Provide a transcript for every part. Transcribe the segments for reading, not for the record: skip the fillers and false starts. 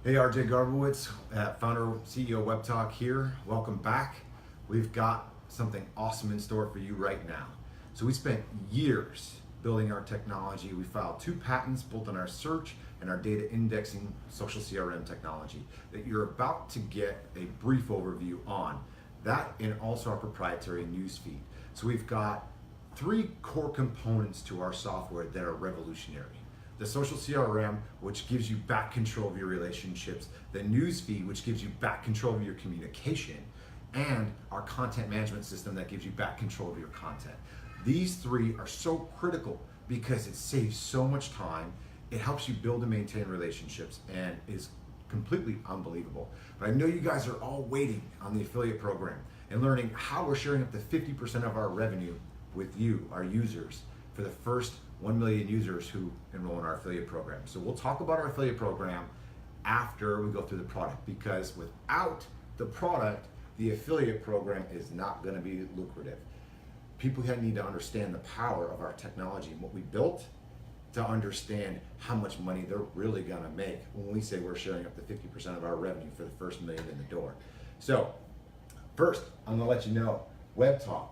Hey, RJ Garbowitz, founder, CEO of Webtalk here. Welcome back. We've got something awesome in store for you right now. So we spent years building our technology. We filed 2 patents both on our search and our data indexing social CRM technology that you're about to get a brief overview on. That and also our proprietary newsfeed. So we've got 3 core components to our software that are revolutionary. The social CRM, which gives you back control of your relationships, the newsfeed, which gives you back control of your communication, and our content management system that gives you back control of your content. These 3 are so critical because it saves so much time, it helps you build and maintain relationships, and is completely unbelievable. But I know you guys are all waiting on the affiliate program and learning how we're sharing up to 50% of our revenue with you, our users, for the first 1 million users who enroll in our affiliate program. So we'll talk about our affiliate program after we go through the product, because without the product, the affiliate program is not going to be lucrative. People need to understand the power of our technology and what we built to understand how much money they're really going to make when we say we're sharing up to 50% of our revenue for the first million in the door. So first, I'm going to let you know, Webtalk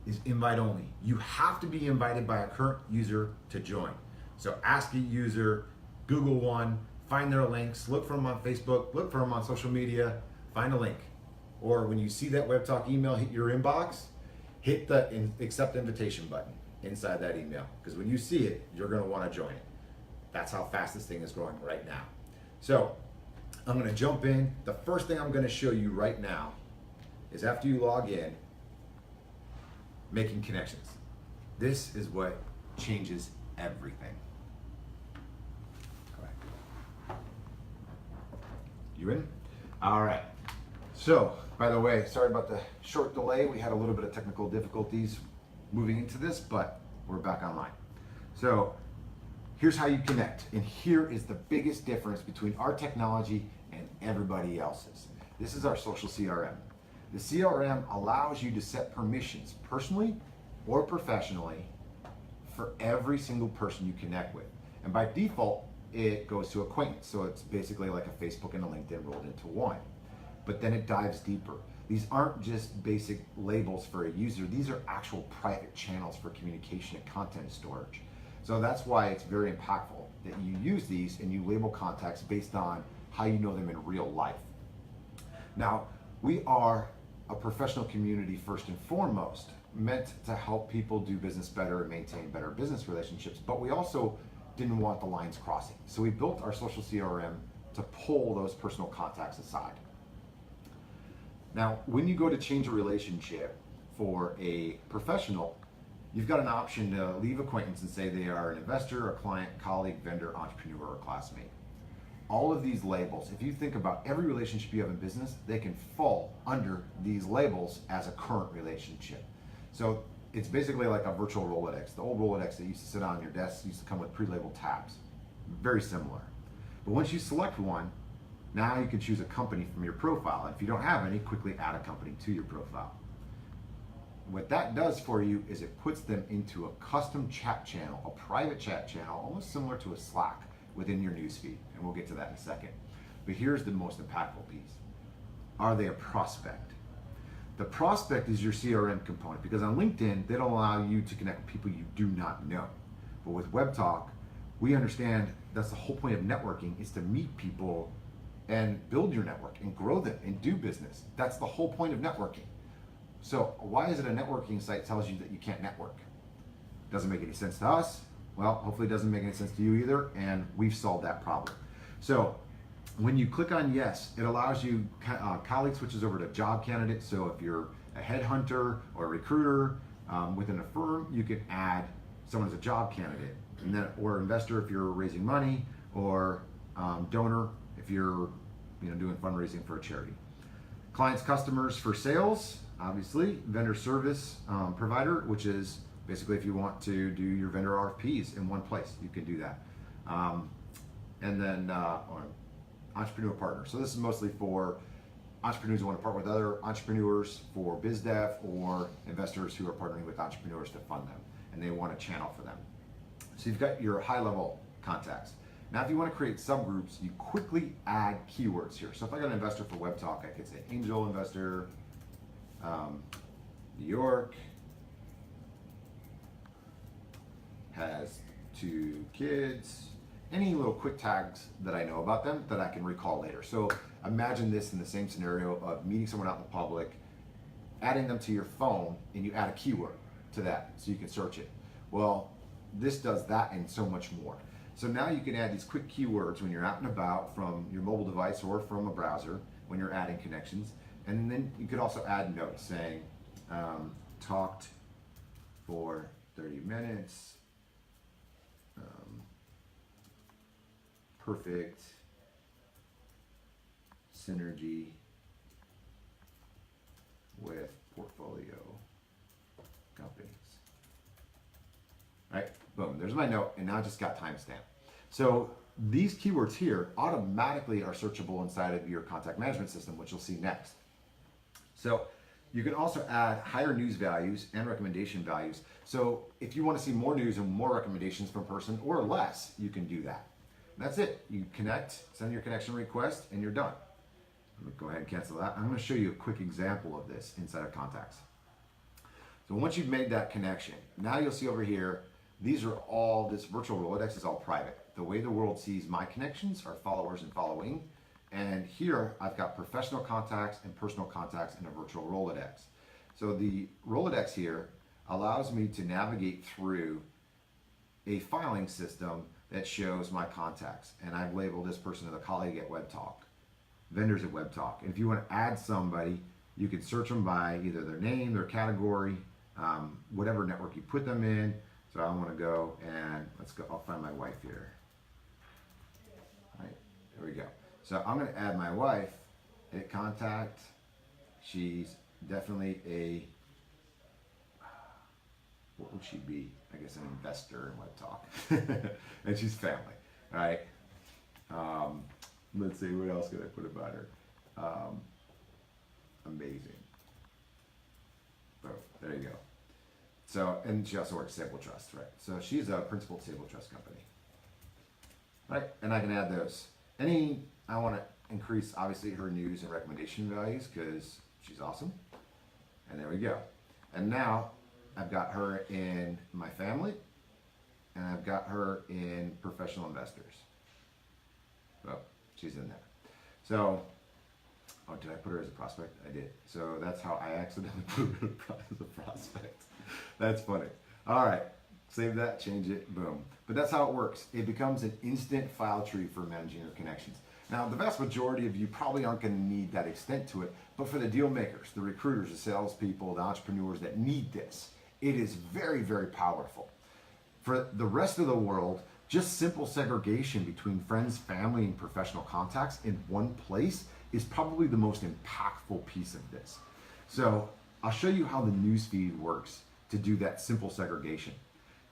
is invite only. You have to be invited by a current user to join. So ask a user, Google one, find their links, look for them on Facebook, look for them on social media, find a link. Or when you see that Webtalk email hit your inbox, hit the accept invitation button inside that email. Because when you see it, you're gonna wanna join it. That's how fast this thing is growing right now. So I'm gonna jump in. The first thing I'm gonna show you right now is after you log in, making connections. This is what changes everything. You in? All right. So, by the way, sorry about the short delay. We had a little bit of technical difficulties moving into this, but we're back online. So, here's how you connect. And here is the biggest difference between our technology and everybody else's. This is our social CRM. The CRM allows you to set permissions personally or professionally for every single person you connect with. And by default, it goes to acquaintance. So it's basically like a Facebook and a LinkedIn rolled into one. But then it dives deeper. These aren't just basic labels for a user. These are actual private channels for communication and content storage. So that's why it's very impactful that you use these and you label contacts based on how you know them in real life. Now, we are a professional community first and foremost, meant to help people do business better and maintain better business relationships, but we also didn't want the lines crossing. So we built our social CRM to pull those personal contacts aside. Now, when you go to change a relationship for a professional, you've got an option to leave acquaintance and say they are an investor, a client, colleague, vendor, entrepreneur, or classmate. All of these labels, if you think about every relationship you have in business, they can fall under these labels as a current relationship. So it's basically like a virtual Rolodex. The old Rolodex that used to sit on your desk used to come with pre-labeled tabs. Very similar. But once you select one, now you can choose a company from your profile. And if you don't have any, quickly add a company to your profile. What that does for you is it puts them into a custom chat channel, a private chat channel, almost similar to a Slack within your newsfeed. And we'll get to that in a second. But here's the most impactful piece. Are they a prospect? The prospect is your CRM component, because on LinkedIn, they don't allow you to connect with people you do not know. But with Webtalk, we understand that's the whole point of networking, is to meet people and build your network and grow them and do business. That's the whole point of networking. So why is it a networking site tells you that you can't network? Doesn't make any sense to us. Well, hopefully it doesn't make any sense to you either, and we've solved that problem. So when you click on yes, it allows you, colleague switches over to job candidate. So if you're a headhunter or a recruiter within a firm, you can add someone as a job candidate, and then, or investor if you're raising money, or donor if you're doing fundraising for a charity. Clients, customers for sales, obviously. Vendor service provider, which is basically if you want to do your vendor RFPs in one place, you can do that. And then entrepreneur partner. So this is mostly for entrepreneurs who want to partner with other entrepreneurs for biz dev, or investors who are partnering with entrepreneurs to fund them and they want a channel for them. So you've got your high level contacts. Now, if you want to create subgroups, you quickly add keywords here. So if I got an investor for Webtalk, I could say angel investor, New York, has 2 kids, any little quick tags that I know about them that I can recall later. So imagine this in the same scenario of meeting someone out in the public, adding them to your phone, and you add a keyword to that so you can search it. Well, this does that and so much more. So now you can add these quick keywords when you're out and about from your mobile device or from a browser when you're adding connections. And then you could also add notes saying, talked for 30 minutes, perfect synergy with portfolio companies. All right, boom, there's my note, and now I just got timestamp. So these keywords here automatically are searchable inside of your contact management system, which you'll see next. So you can also add higher news values and recommendation values. So if you want to see more news and more recommendations from a person or less, you can do that. That's it. You connect, send your connection request, and you're done. I'm going to go ahead and cancel that. I'm going to show you a quick example of this inside of contacts. So once you've made that connection, now you'll see over here, these are all, this virtual Rolodex is all private. The way the world sees my connections are followers and following. And here I've got professional contacts and personal contacts in a virtual Rolodex. So the Rolodex here allows me to navigate through a filing system that shows my contacts. And I've labeled this person as a colleague at Webtalk, vendors at Webtalk. And if you want to add somebody, you can search them by either their name, their category, whatever network you put them in. So I want to go and let's go, I'll find my wife here. All right, there we go. So I'm going to add my wife, hit contact. She's definitely a, what would she be? I guess an investor in Webtalk. And she's family, all right? Let's see, what else could I put about her? Amazing. Oh, there you go. So, and she also works at Sable Trust, right? So she's a principal at Sable Trust company. Right, and I can add those. I want to increase, obviously, her news and recommendation values because she's awesome. And there we go. And now I've got her in my family, and I've got her in professional investors. Well, she's in there. So, oh, did I put her as a prospect? I did. So that's how I accidentally put her as a prospect. That's funny. All right, save that, change it, boom. But that's how it works. It becomes an instant file tree for managing your connections. Now, the vast majority of you probably aren't going to need that extent to it, but for the deal makers, the recruiters, the salespeople, the entrepreneurs that need this, it is very, very powerful. For the rest of the world, just simple segregation between friends, family, and professional contacts in one place is probably the most impactful piece of this. So I'll show you how the newsfeed works to do that simple segregation.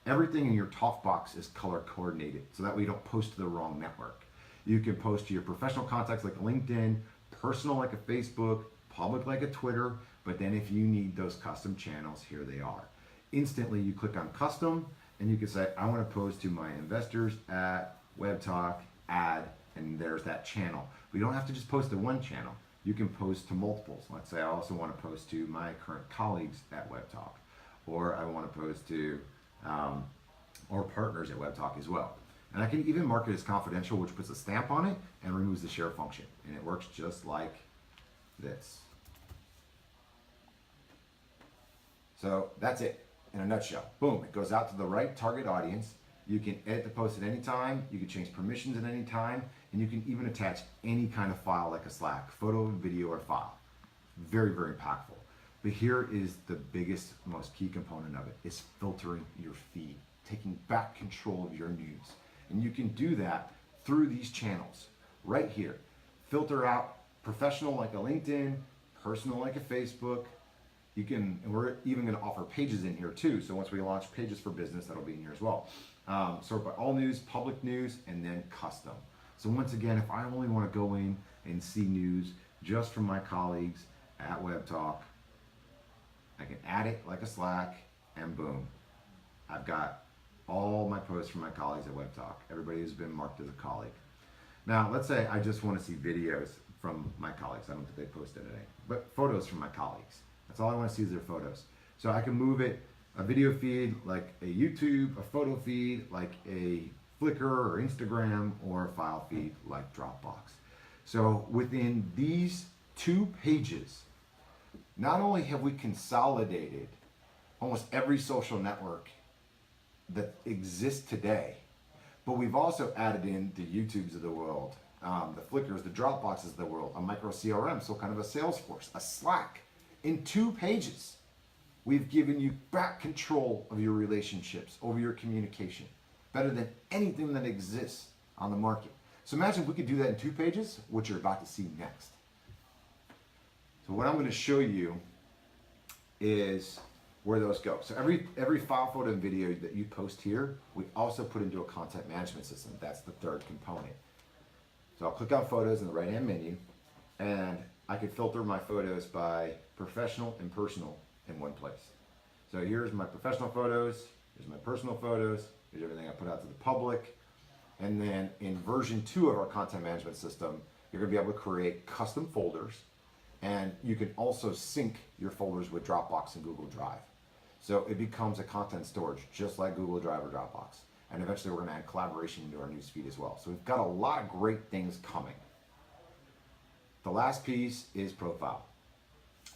Everything in your talk box is color coordinated, so that way you don't post to the wrong network. You can post to your professional contacts like LinkedIn, personal like a Facebook, public like a Twitter, but then if you need those custom channels, here they are. Instantly, you click on custom, and you can say, I want to post to my investors at Webtalk, add, and there's that channel. We don't have to just post to one channel. You can post to multiples. Let's say I also want to post to my current colleagues at Webtalk, or I want to post to or partners at Webtalk as well. And I can even mark it as confidential, which puts a stamp on it and removes the share function. And it works just like this. So that's it in a nutshell. Boom, it goes out to the right target audience. You can edit the post at any time. You can change permissions at any time. And you can even attach any kind of file like a Slack, photo, video, or file. Very, very impactful. But here is the biggest, most key component of it, is filtering your feed, taking back control of your news. And you can do that through these channels right here. Filter out professional like a LinkedIn, personal like a Facebook. You can, and we're even going to offer pages in here too. So once we launch pages for business, that'll be in here as well. Sort by all news, public news, and then custom. So once again, if I only want to go in and see news just from my colleagues at Webtalk, I can add it like a Slack, and boom, I've got all my posts from my colleagues at Webtalk, everybody who's been marked as a colleague. Now, let's say I just want to see videos from my colleagues. I don't think they posted anything, but photos from my colleagues. That's all I want to see is their photos. So I can move it, a video feed like a YouTube, a photo feed like a Flickr or Instagram, or a file feed like Dropbox. So within these 2 pages, not only have we consolidated almost every social network that exists today, but we've also added in the YouTubes of the world, the Flickrs, the Dropboxes of the world, a micro CRM, so kind of a Salesforce, a Slack. In 2 pages, we've given you back control of your relationships, over your communication, better than anything that exists on the market. So imagine if we could do that in 2 pages, what you're about to see next. So what I'm going to show you is where those go. So every file, photo, and video that you post here, we also put into a content management system. That's the 3rd component. So I'll click on photos in the right-hand menu, and I can filter my photos by professional and personal in one place. So here's my professional photos, here's my personal photos, here's everything I put out to the public. And then in version 2 of our content management system, you're gonna be able to create custom folders, and you can also sync your folders with Dropbox and Google Drive. So it becomes a content storage, just like Google Drive or Dropbox. And eventually we're gonna add collaboration into our newsfeed as well. So we've got a lot of great things coming. The last piece is profile.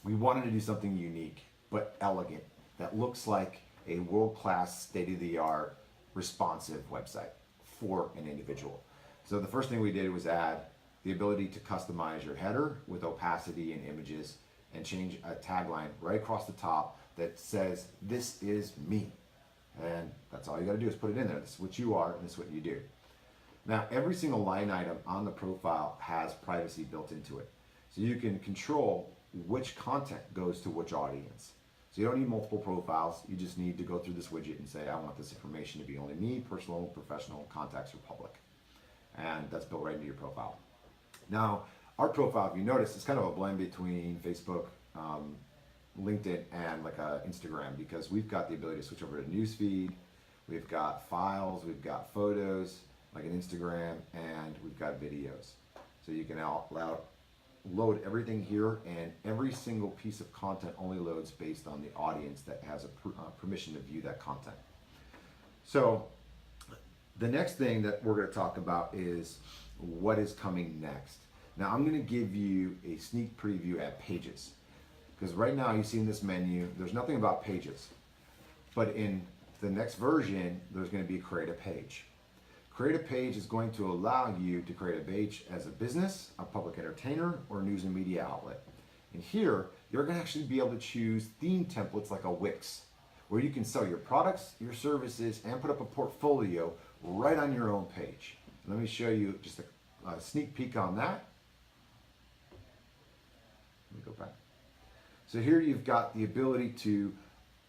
We wanted to do something unique, but elegant, that looks like a world-class, state-of-the-art, responsive website for an individual. So the first thing we did was add the ability to customize your header with opacity and images, and change a tagline right across the top that says, "This is me." And that's all you gotta do is put it in there. This is what you are, and this is what you do. Now, every single line item on the profile has privacy built into it. So you can control which content goes to which audience. So you don't need multiple profiles. You just need to go through this widget and say, I want this information to be only me, personal, professional, contacts, or public. And that's built right into your profile. Now, our profile, if you notice, is kind of a blend between Facebook, LinkedIn, and like Instagram, because we've got the ability to switch over to newsfeed. We've got files, we've got photos, like an Instagram, and we've got videos. So you can load everything here, and every single piece of content only loads based on the audience that has a permission to view that content. So the next thing that we're going to talk about is what is coming next. Now I'm going to give you a sneak preview at Pages, because right now you see in this menu there's nothing about Pages, but in the next version there's going to be a create a page. Create a page is going to allow you to create a page as a business, a public entertainer, or news and media outlet. And here, you're going to actually be able to choose theme templates like a Wix, where you can sell your products, your services, and put up a portfolio right on your own page. Let me show you just a sneak peek on that. Let me go back. So here you've got the ability to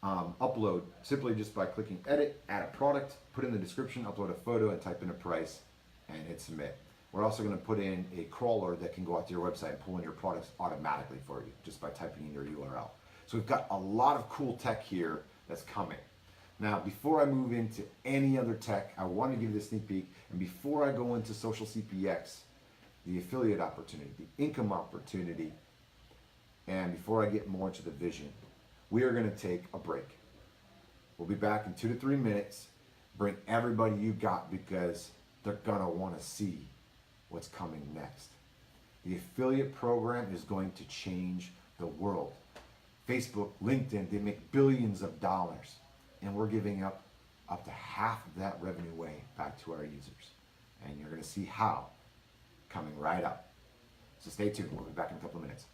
upload simply just by clicking edit, add a product, put in the description, upload a photo, and type in a price, and hit submit. We're also going to put in a crawler that can go out to your website and pull in your products automatically for you just by typing in your URL. So we've got a lot of cool tech here that's coming. Now, before I move into any other tech, I want to give you a sneak peek, and before I go into social CPX, the affiliate opportunity, the income opportunity, and before I get more into the vision, we are going to take a break. We'll be back in 2 to 3 minutes. Bring everybody you got, because they're going to want to see what's coming next. The affiliate program is going to change the world. Facebook, LinkedIn, they make billions of dollars, and we're giving up to half of that revenue way back to our users. And you're going to see how coming right up. So stay tuned. We'll be back in a couple of minutes.